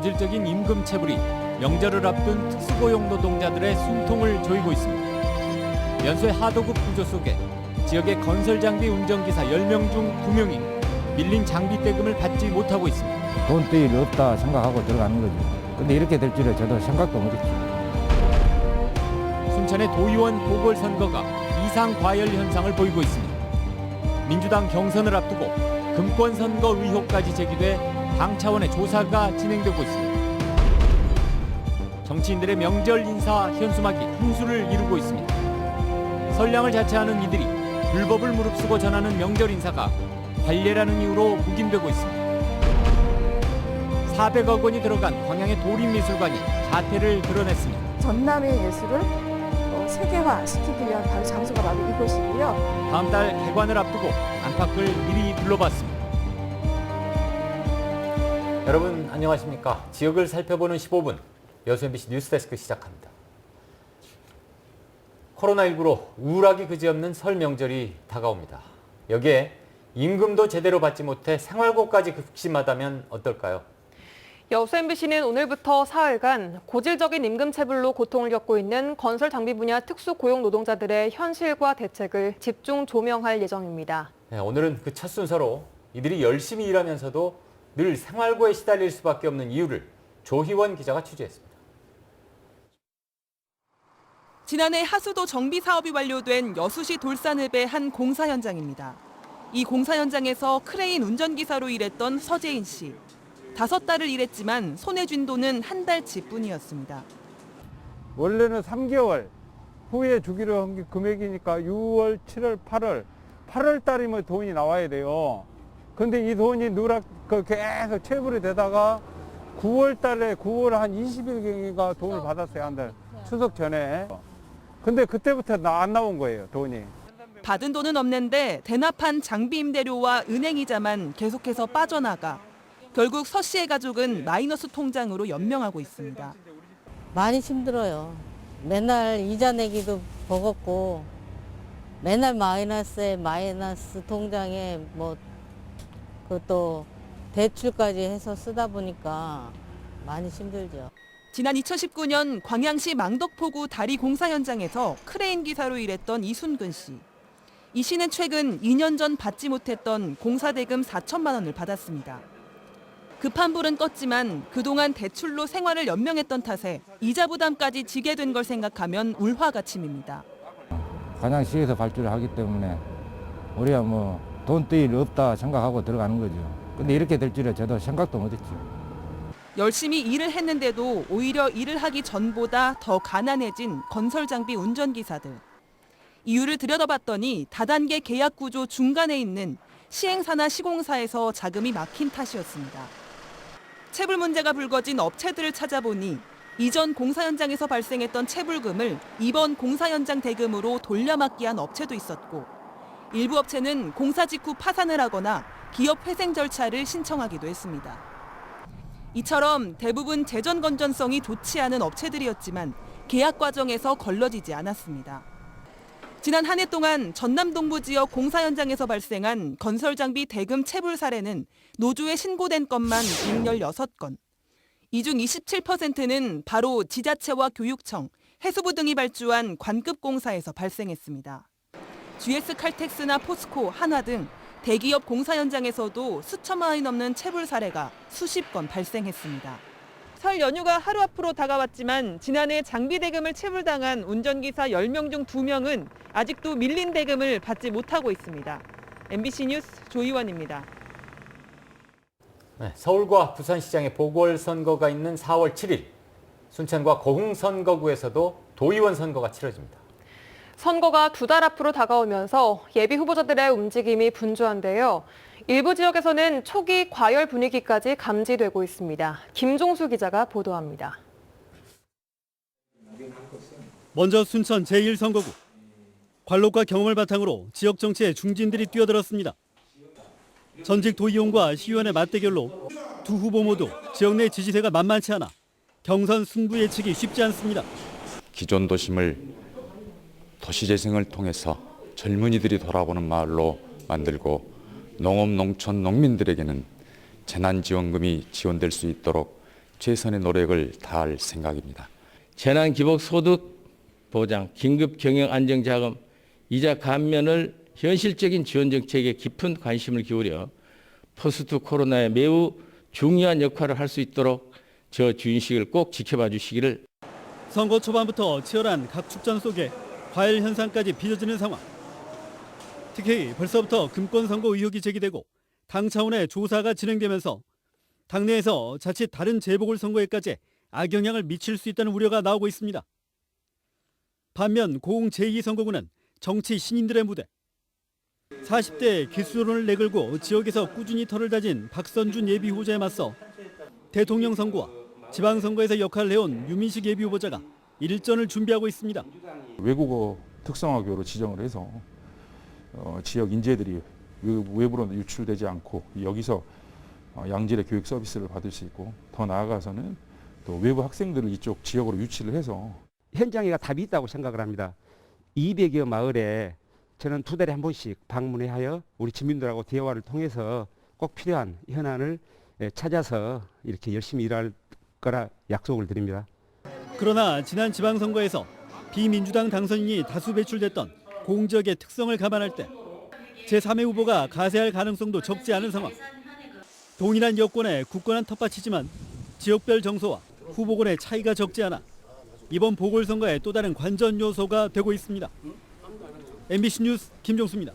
고질적인 임금 체불이 명절을 앞둔 특수고용 노동자들의 숨통을 조이고 있습니다. 연수의 하도급 구조 속에 지역의 건설 장비 운전기사 10명 중 2명이 밀린 장비 대금을 받지 못하고 있습니다. 돈 떼일 없다 생각하고 들어가는 거죠. 근데 이렇게 될 줄은 저도 생각도 못했죠. 순천의 도의원 보궐선거가 이상 과열 현상을 보이고 있습니다. 민주당 경선을 앞두고 금권 선거 의혹까지 제기돼 당 차원의 조사가 진행되고 있습니다. 정치인들의 명절 인사 현수막이 흥수를 이루고 있습니다. 선량을 자처하는 이들이 불법을 무릅쓰고 전하는 명절 인사가 관례라는 이유로 묵인되고 있습니다. 400억 원이 들어간 광양의 도립미술관이 자태를 드러냈습니다. 전남의 예술을 세계화시키기 위한 바로 장소가 바로 이곳이고요. 다음 달 개관을 앞두고 안팎을 미리 둘러봤습니다. 여러분 안녕하십니까? 지역을 살펴보는 15분 여수 MBC 뉴스데스크 시작합니다. 코로나19로 우울하기 그지없는 설 명절이 다가옵니다. 여기에 임금도 제대로 받지 못해 생활고까지 극심하다면 어떨까요? 여수 MBC는 오늘부터 사흘간 고질적인 임금 체불로 고통을 겪고 있는 건설 장비 분야 특수 고용 노동자들의 현실과 대책을 집중 조명할 예정입니다. 네, 오늘은 그 첫 순서로 이들이 열심히 일하면서도 늘 생활고에 시달릴 수밖에 없는 이유를 조희원 기자가 취재했습니다. 지난해 하수도 정비 사업이 완료된 여수시 돌산읍의 한 공사 현장입니다. 이 공사 현장에서 크레인 운전기사로 일했던 서재인 씨. 5달을 일했지만 손에 쥔 돈은 한 달치뿐이었습니다. 원래는 3개월 후에 주기로 한 게 금액이니까 6월, 7월, 8월 달이면 돈이 나와야 돼요. 근데 이 돈이 계속 체불이 되다가 9월 달에 9월 한 20일경인가 돈을 받았어요, 한 달. 추석 전에. 근데 그때부터 안 나온 거예요, 돈이. 받은 돈은 없는데 대납한 장비 임대료와 은행 이자만 계속해서 빠져나가 결국 서 씨의 가족은 마이너스 통장으로 연명하고 있습니다. 많이 힘들어요. 맨날 이자 내기도 버겁고 맨날 마이너스에 마이너스 통장에 그것도 대출까지 해서 쓰다 보니까 많이 힘들죠. 지난 2019년 광양시 망덕포구 다리 공사 현장에서 크레인 기사로 일했던 이순근 씨. 이 씨는 최근 2년 전 받지 못했던 공사 대금 4천만 원을 받았습니다. 급한 불은 껐지만 그동안 대출로 생활을 연명했던 탓에 이자 부담까지 지게 된 걸 생각하면 울화가 침입니다. 광양시에서 발주를 하기 때문에 우리가 돈 떼일 없다 생각하고 들어가는 거죠. 근데 이렇게 될 줄은 저도 생각도 못했죠. 열심히 일을 했는데도 오히려 일을 하기 전보다 더 가난해진 건설장비 운전기사들. 이유를 들여다봤더니 다단계 계약 구조 중간에 있는 시행사나 시공사에서 자금이 막힌 탓이었습니다. 체불 문제가 불거진 업체들을 찾아보니 이전 공사 현장에서 발생했던 체불금을 이번 공사 현장 대금으로 돌려막기 한 업체도 있었고 일부 업체는 공사 직후 파산을 하거나 기업 회생 절차를 신청하기도 했습니다. 이처럼 대부분 재정 건전성이 좋지 않은 업체들이었지만 계약 과정에서 걸러지지 않았습니다. 지난 한 해 동안 전남 동부 지역 공사 현장에서 발생한 건설 장비 대금 체불 사례는 노조에 신고된 건만 116건. 이 중 27%는 바로 지자체와 교육청, 해수부 등이 발주한 관급 공사에서 발생했습니다. GS 칼텍스나 포스코, 한화 등 대기업 공사 현장에서도 수천만 원이 넘는 체불 사례가 수십 건 발생했습니다. 설 연휴가 하루 앞으로 다가왔지만 지난해 장비 대금을 체불당한 운전기사 10명 중 2명은 아직도 밀린 대금을 받지 못하고 있습니다. MBC 뉴스 조희원입니다. 네, 서울과 부산시장에 보궐선거가 있는 4월 7일, 순천과 고흥 선거구에서도 도의원 선거가 치러집니다. 선거가 2달 앞으로 다가오면서 예비 후보자들의 움직임이 분주한데요. 일부 지역에서는 초기 과열 분위기까지 감지되고 있습니다. 김종수 기자가 보도합니다. 먼저 순천 제1선거구. 관록과 경험을 바탕으로 지역 정치에 중진들이 뛰어들었습니다. 전직 도의원과 시의원의 맞대결로 두 후보 모두 지역 내 지지세가 만만치 않아 경선 승부 예측이 쉽지 않습니다. 기존 도심을 도시재생을 통해서 젊은이들이 돌아보는 마을로 만들고 농업, 농촌, 농민들에게는 재난지원금이 지원될 수 있도록 최선의 노력을 다할 생각입니다. 재난기복소득 보장, 긴급경영안정자금, 이자 감면을 현실적인 지원 정책에 깊은 관심을 기울여 포스트 코로나에 매우 중요한 역할을 할 수 있도록 저 주인식을 꼭 지켜봐 주시기를. 선거 초반부터 치열한 각축전 속에 과열 현상까지 빚어지는 상황. 특히 벌써부터 금권 선거 의혹이 제기되고 당 차원의 조사가 진행되면서 당내에서 자칫 다른 재보궐선거에까지 악영향을 미칠 수 있다는 우려가 나오고 있습니다. 반면 고흥 제2선거구는 정치 신인들의 무대. 40대 기수론을 내걸고 지역에서 꾸준히 털을 다진 박선준 예비후보자에 맞서 대통령 선거와 지방선거에서 역할을 해온 유민식 예비후보자가 일전을 준비하고 있습니다. 외국어 특성화교로 지정을 해서 지역 인재들이 외부로 유출되지 않고 여기서 양질의 교육 서비스를 받을 수 있고, 더 나아가서는 또 외부 학생들을 이쪽 지역으로 유치를 해서 현장에가 답이 있다고 생각을 합니다. 200여 마을에 저는 2달에 한 번씩 방문하여 우리 주민들하고 대화를 통해서 꼭 필요한 현안을 찾아서 이렇게 열심히 일할 거라 약속을 드립니다. 그러나 지난 지방선거에서 비민주당 당선인이 다수 배출됐던 고흥 지역의 특성을 감안할 때 제3의 후보가 가세할 가능성도 적지 않은 상황. 동일한 여권의 굳건한 텃밭이지만 지역별 정서와 후보군의 차이가 적지 않아 이번 보궐선거의 또 다른 관전 요소가 되고 있습니다. MBC 뉴스 김종수입니다.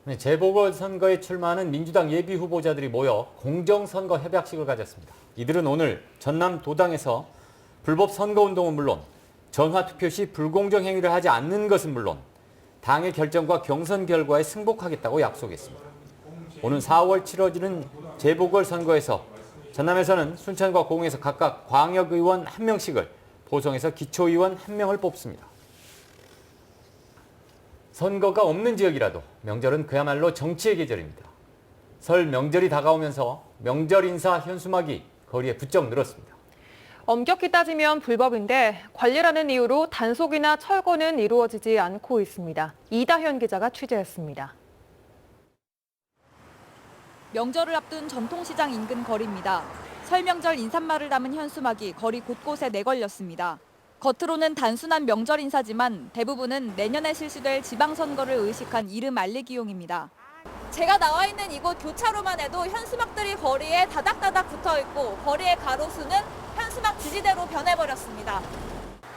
네, 재보궐선거에 출마하는 민주당 예비후보자들이 모여 공정선거 협약식을 가졌습니다. 이들은 오늘 전남 도당에서 불법 선거운동은 물론 전화투표 시 불공정 행위를 하지 않는 것은 물론 당의 결정과 경선 결과에 승복하겠다고 약속했습니다. 오는 4월 치러지는 재보궐선거에서 전남에서는 순천과 고흥에서 각각 광역의원 1명씩을, 보성에서 기초의원 1명을 뽑습니다. 선거가 없는 지역이라도 명절은 그야말로 정치의 계절입니다. 설 명절이 다가오면서 명절 인사 현수막이 거리에 부쩍 늘었습니다. 엄격히 따지면 불법인데 관리라는 이유로 단속이나 철거는 이루어지지 않고 있습니다. 이다현 기자가 취재했습니다. 명절을 앞둔 전통시장 인근 거리입니다. 설 명절 인사말을 담은 현수막이 거리 곳곳에 내걸렸습니다. 겉으로는 단순한 명절 인사지만 대부분은 내년에 실시될 지방선거를 의식한 이름 알리기용입니다. 제가 나와 있는 이곳 교차로만 해도 현수막들이 거리에 다닥다닥 붙어 있고 거리의 가로수는 현수막 지지대로 변해버렸습니다.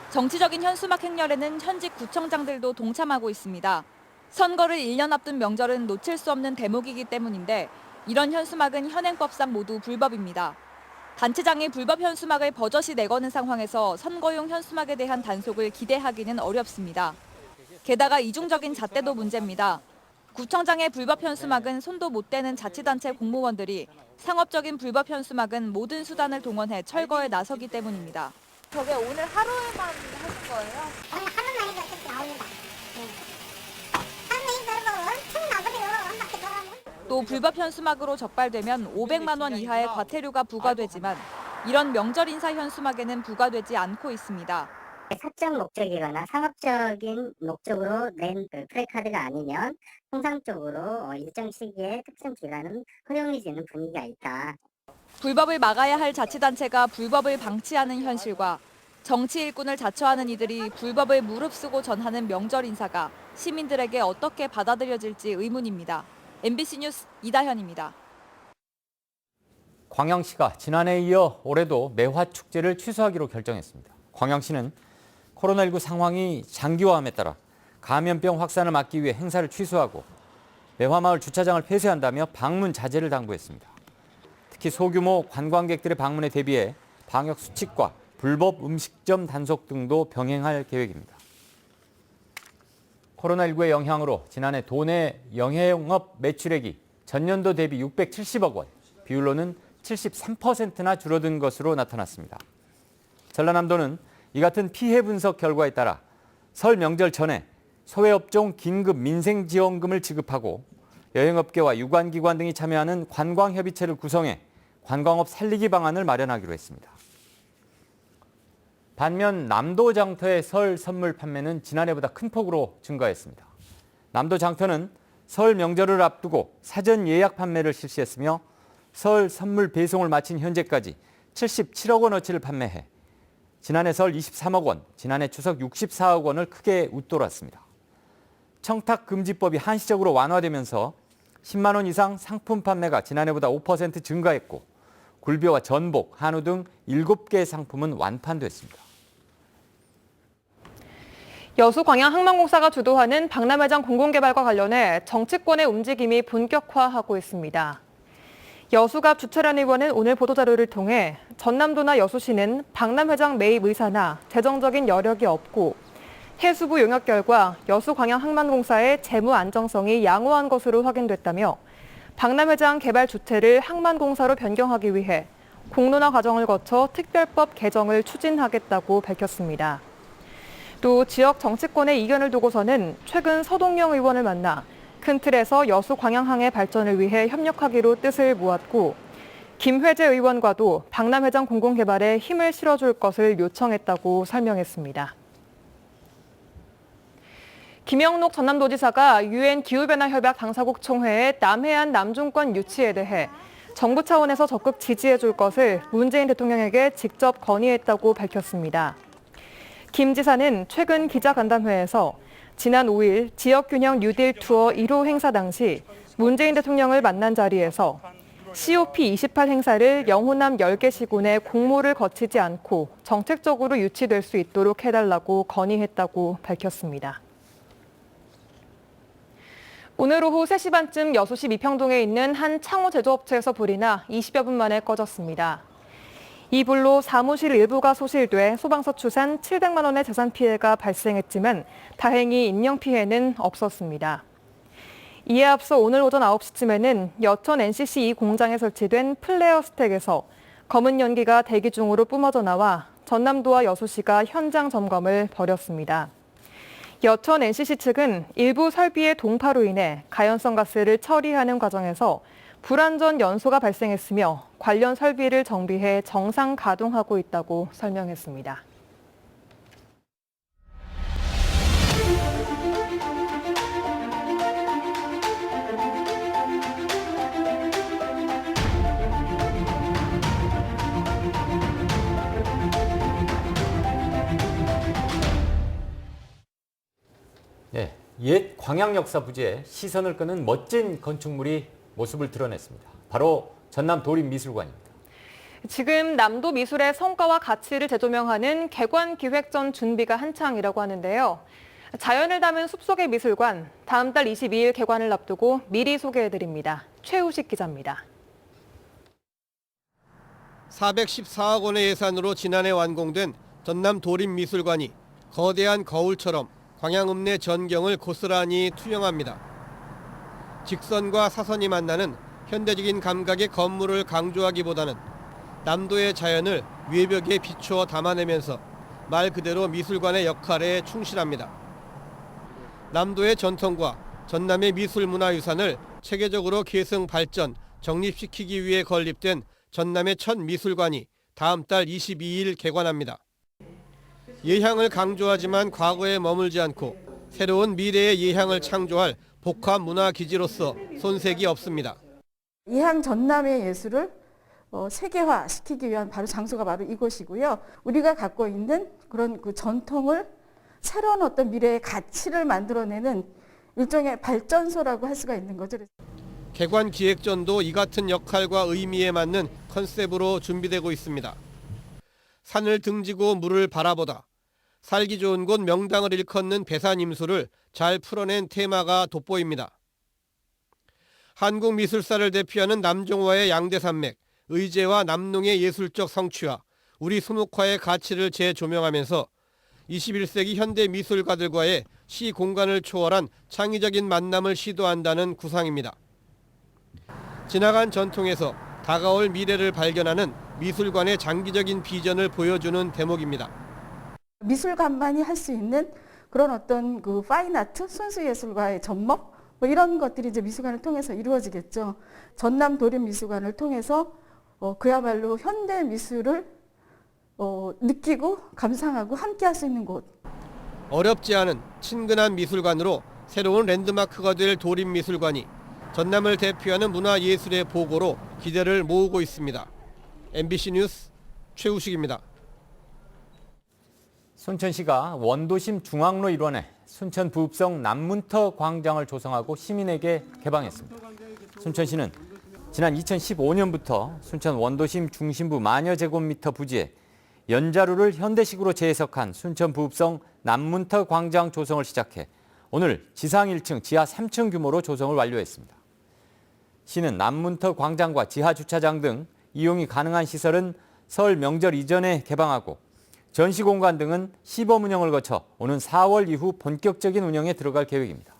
정치적인 현수막 행렬에는 현직 구청장들도 동참하고 있습니다. 선거를 1년 앞둔 명절은 놓칠 수 없는 대목이기 때문인데 이런 현수막은 현행법상 모두 불법입니다. 단체장이 불법 현수막을 버젓이 내거는 상황에서 선거용 현수막에 대한 단속을 기대하기는 어렵습니다. 게다가 이중적인 잣대도 문제입니다. 구청장의 불법 현수막은 손도 못 대는 자치단체 공무원들이 상업적인 불법 현수막은 모든 수단을 동원해 철거에 나서기 때문입니다. 저게 오늘 하루에만 하신 거예요? 오늘 하루만 해도 어차피 나옵니다. 하루에 이거 엄청 나거든요. 한 바퀴 돌아오면. 또 불법 현수막으로 적발되면 500만 원 이하의 과태료가 부과되지만 이런 명절 인사 현수막에는 부과되지 않고 있습니다. 사적 목적이거나 상업적인 목적으로 낸 플래카드가 아니면 통상적으로 일정 시기에 특정 기간은 허용해지는 분위기가 있다. 불법을 막아야 할 자치단체가 불법을 방치하는 현실과 정치 일꾼을 자처하는 이들이 불법을 무릅쓰고 전하는 명절 인사가 시민들에게 어떻게 받아들여질지 의문입니다. MBC 뉴스 이다현입니다. 광양시가 지난해에 이어 올해도 매화축제를 취소하기로 결정했습니다. 광양시는 코로나19 상황이 장기화함에 따라 감염병 확산을 막기 위해 행사를 취소하고 매화마을 주차장을 폐쇄한다며 방문 자제를 당부했습니다. 특히 소규모 관광객들의 방문에 대비해 방역 수칙과 불법 음식점 단속 등도 병행할 계획입니다. 코로나19의 영향으로 지난해 도내 영해영업 매출액이 전년도 대비 670억 원, 비율로는 73%나 줄어든 것으로 나타났습니다. 전라남도는 이 같은 피해 분석 결과에 따라 설 명절 전에 소외업종 긴급 민생지원금을 지급하고 여행업계와 유관기관 등이 참여하는 관광협의체를 구성해 관광업 살리기 방안을 마련하기로 했습니다. 반면 남도 장터의 설 선물 판매는 지난해보다 큰 폭으로 증가했습니다. 남도 장터는 설 명절을 앞두고 사전 예약 판매를 실시했으며 설 선물 배송을 마친 현재까지 77억 원어치를 판매해 지난해 설 23억 원, 지난해 추석 64억 원을 크게 웃돌았습니다. 청탁금지법이 한시적으로 완화되면서 10만 원 이상 상품 판매가 지난해보다 5% 증가했고 굴비와 전복, 한우 등 7개 상품은 완판됐습니다. 여수광양항만공사가 주도하는 박람회장 공공개발과 관련해 정치권의 움직임이 본격화하고 있습니다. 여수갑 주철현 의원은 오늘 보도자료를 통해 전남도나 여수시는 박람회장 매입 의사나 재정적인 여력이 없고 해수부 용역 결과 여수광양항만공사의 재무 안정성이 양호한 것으로 확인됐다며 박람회장 개발 주체를 항만공사로 변경하기 위해 공론화 과정을 거쳐 특별법 개정을 추진하겠다고 밝혔습니다. 또 지역 정치권의 이견을 두고서는 최근 서동영 의원을 만나 큰 틀에서 여수 광양항의 발전을 위해 협력하기로 뜻을 모았고 김회재 의원과도 박람회장 공공개발에 힘을 실어줄 것을 요청했다고 설명했습니다. 김영록 전남도지사가 UN 기후변화협약 당사국 총회의 남해안 남중권 유치에 대해 정부 차원에서 적극 지지해줄 것을 문재인 대통령에게 직접 건의했다고 밝혔습니다. 김 지사는 최근 기자간담회에서 지난 5일 지역균형 뉴딜 투어 1호 행사 당시 문재인 대통령을 만난 자리에서 COP28 행사를 영호남 10개 시군에 공모를 거치지 않고 정책적으로 유치될 수 있도록 해달라고 건의했다고 밝혔습니다. 오늘 오후 3시 반쯤 여수시 미평동에 있는 한 창호 제조업체에서 불이 나 20여 분 만에 꺼졌습니다. 이 불로 사무실 일부가 소실돼 소방서 추산 700만 원의 재산 피해가 발생했지만 다행히 인명 피해는 없었습니다. 이에 앞서 오늘 오전 9시쯤에는 여천 NCC 2 공장에 설치된 플레어 스택에서 검은 연기가 대기 중으로 뿜어져 나와 전남도와 여수시가 현장 점검을 벌였습니다. 여천 NCC 측은 일부 설비의 동파로 인해 가연성 가스를 처리하는 과정에서 불안전 연소가 발생했으며 관련 설비를 정비해 정상 가동하고 있다고 설명했습니다. 네, 옛 광양 역사 부지에 시선을 끄는 멋진 건축물이 모습을 드러냈습니다. 바로 전남 도립미술관입니다. 지금 남도 미술의 성과와 가치를 재조명하는 개관기획전 준비가 한창이라고 하는데요. 자연을 담은 숲속의 미술관, 다음 달 22일 개관을 앞두고 미리 소개해드립니다. 최우식 기자입니다. 414억 원의 예산으로 지난해 완공된 전남 도립미술관이 거대한 거울처럼 광양읍내 전경을 고스란히 투영합니다. 직선과 사선이 만나는 현대적인 감각의 건물을 강조하기보다는 남도의 자연을 외벽에 비추어 담아내면서 말 그대로 미술관의 역할에 충실합니다. 남도의 전통과 전남의 미술문화유산을 체계적으로 계승 발전, 정립시키기 위해 건립된 전남의 첫 미술관이 다음 달 22일 개관합니다. 예향을 강조하지만 과거에 머물지 않고 새로운 미래의 예향을 창조할 복합 문화기지로서 손색이 없습니다. 예향 전남의 예술을 세계화시키기 위한 장소가 바로 이곳이고요. 우리가 갖고 있는 그런 그 전통을 새로운 어떤 미래의 가치를 만들어내는 일종의 발전소라고 할 수가 있는 거죠. 개관 기획전도 이 같은 역할과 의미에 맞는 컨셉으로 준비되고 있습니다. 산을 등지고 물을 바라보다 살기 좋은 곳 명당을 일컫는 배산임수를 잘 풀어낸 테마가 돋보입니다. 한국 미술사를 대표하는 남종화의 양대산맥, 의제와 남농의 예술적 성취와 우리 수묵화의 가치를 재조명하면서 21세기 현대 미술가들과의 시 공간을 초월한 창의적인 만남을 시도한다는 구상입니다. 지나간 전통에서 다가올 미래를 발견하는 미술관의 장기적인 비전을 보여주는 대목입니다. 미술관만이 할 수 있는 그런 어떤 그 파인아트, 순수예술과의 접목 이런 것들이 이제 미술관을 통해서 이루어지겠죠. 전남 도립미술관을 통해서 그야말로 현대 미술을 느끼고 감상하고 함께 할 수 있는 곳. 어렵지 않은 친근한 미술관으로 새로운 랜드마크가 될 도립미술관이 전남을 대표하는 문화예술의 보고로 기대를 모으고 있습니다. MBC 뉴스 최우식입니다. 순천시가 원도심 중앙로 일원에 순천 부읍성 남문터 광장을 조성하고 시민에게 개방했습니다. 순천시는 지난 2015년부터 순천 원도심 중심부 만여 제곱미터 부지에 연자루를 현대식으로 재해석한 순천 부읍성 남문터 광장 조성을 시작해 오늘 지상 1층, 지하 3층 규모로 조성을 완료했습니다. 시는 남문터 광장과 지하 주차장 등 이용이 가능한 시설은 설 명절 이전에 개방하고 전시 공간 등은 시범 운영을 거쳐 오는 4월 이후 본격적인 운영에 들어갈 계획입니다.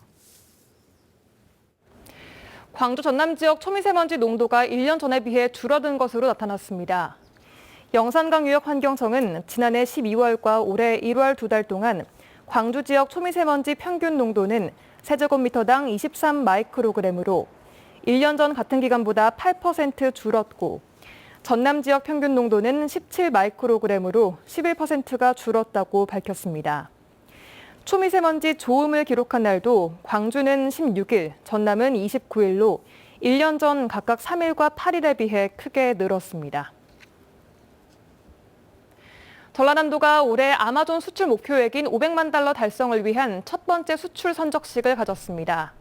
광주 전남 지역 초미세먼지 농도가 1년 전에 비해 줄어든 것으로 나타났습니다. 영산강유역환경청은 지난해 12월과 올해 1월 2달 동안 광주 지역 초미세먼지 평균 농도는 세제곱미터당 23 마이크로그램으로 1년 전 같은 기간보다 8% 줄었고 전남 지역 평균 농도는 17 마이크로그램으로 11%가 줄었다고 밝혔습니다. 초미세먼지 좋음을 기록한 날도 광주는 16일, 전남은 29일로 1년 전 각각 3일과 8일에 비해 크게 늘었습니다. 전라남도가 올해 아마존 수출 목표액인 500만 달러 달성을 위한 첫 번째 수출 선적식을 가졌습니다.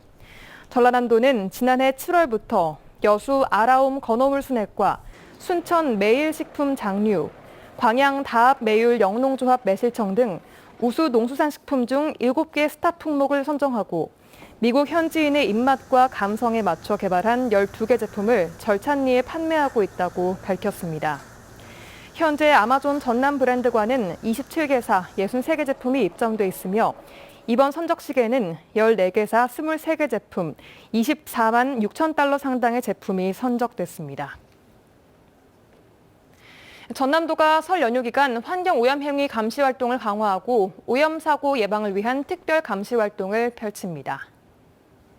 전라남도는 지난해 7월부터 여수 아라움 건어물 스낵과 순천 매일식품 장류, 광양 다합 매율 영농조합 매실청 등 우수 농수산식품 중 7개 스타 품목을 선정하고 미국 현지인의 입맛과 감성에 맞춰 개발한 12개 제품을 절찬리에 판매하고 있다고 밝혔습니다. 현재 아마존 전남 브랜드관은 27개사 63개 제품이 입점돼 있으며 이번 선적식에는 14개사 23개 제품 24만 6천 달러 상당의 제품이 선적됐습니다. 전남도가 설 연휴 기간 환경오염 행위 감시 활동을 강화하고 오염 사고 예방을 위한 특별 감시 활동을 펼칩니다.